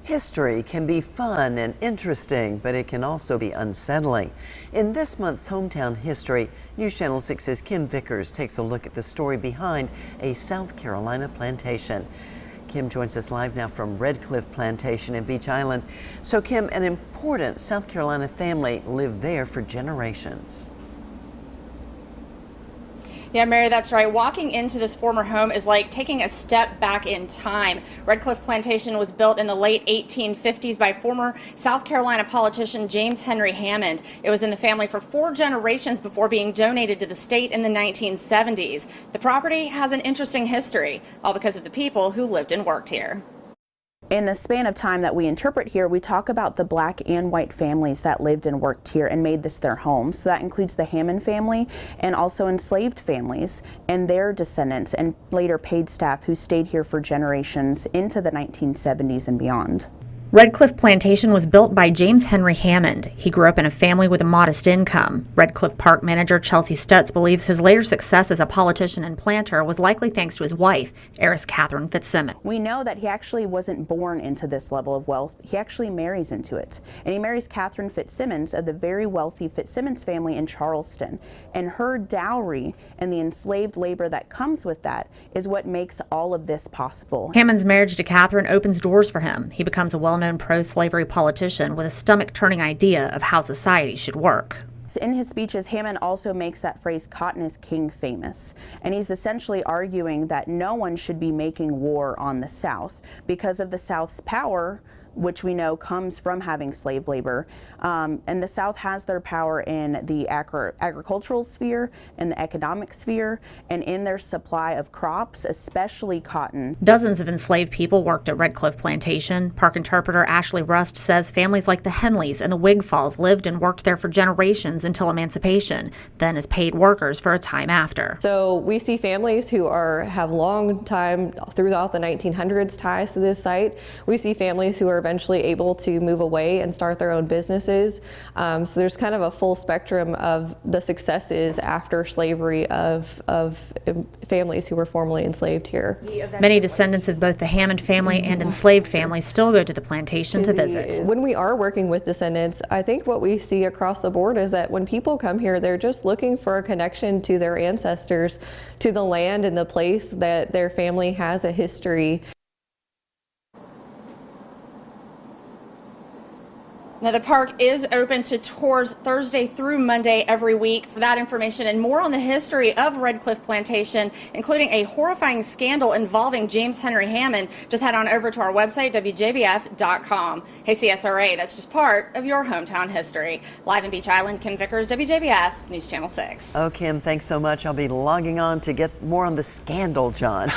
History can be fun and interesting, but it can also be unsettling. In this month's Hometown History, News Channel 6's Kim Vickers takes a look at the story behind a South Carolina plantation. Kim joins us live now from Redcliffe Plantation in Beach Island. So Kim, an important South Carolina family lived there for generations. Yeah, Mary, that's right. Walking into this former home is like taking a step back in time. Redcliffe Plantation was built in the late 1850s by former South Carolina politician James Henry Hammond. It was in the family for 4 generations before being donated to the state in the 1970s. The property has an interesting history, all because of the people who lived and worked here. In the span of time that we interpret here, we talk about the black and white families that lived and worked here and made this their home. So that includes the Hammond family and also enslaved families and their descendants and later paid staff who stayed here for generations into the 1970s and beyond. Redcliffe Plantation was built by James Henry Hammond. He grew up in a family with a modest income. Redcliffe Park manager Chelsea Stutz believes his later success as a politician and planter was likely thanks to his wife, heiress Catherine Fitzsimmons. We know that he actually wasn't born into this level of wealth. He actually marries into it. And he marries Catherine Fitzsimmons of the very wealthy Fitzsimmons family in Charleston. And her dowry and the enslaved labor that comes with that is what makes all of this possible. Hammond's marriage to Catherine opens doors for him. He becomes a well-known pro-slavery politician with a stomach-turning idea of how society should work. In his speeches, Hammond also makes that phrase "cotton is king" famous, and he's essentially arguing that no one should be making war on the South because of the South's power, which we know comes from having slave labor. And the South has their power in the agricultural sphere, in the economic sphere, and in their supply of crops, especially cotton. Dozens of enslaved people worked at Redcliffe Plantation. Park interpreter Ashley Rust says families like the Henleys and the Wigfalls lived and worked there for generations until emancipation, then as paid workers for a time after. So we see families who have long time throughout the 1900s ties to this site. We see families who are eventually able to move away and start their own businesses. So there's kind of a full spectrum of the successes after slavery of families who were formerly enslaved here. Many descendants of both the Hammond family and enslaved families still go to the plantation to visit. When we are working with descendants, I think what we see across the board is that when people come here, they're just looking for a connection to their ancestors, to the land and the place that their family has a history. Now, the park is open to tours Thursday through Monday every week. For that information and more on the history of Redcliffe Plantation, including a horrifying scandal involving James Henry Hammond, just head on over to our website, WJBF.com. Hey, CSRA, that's just part of your hometown history. Live in Beach Island, Kim Vickers, WJBF, News Channel 6. Oh, Kim, thanks so much. I'll be logging on to get more on the scandal, John.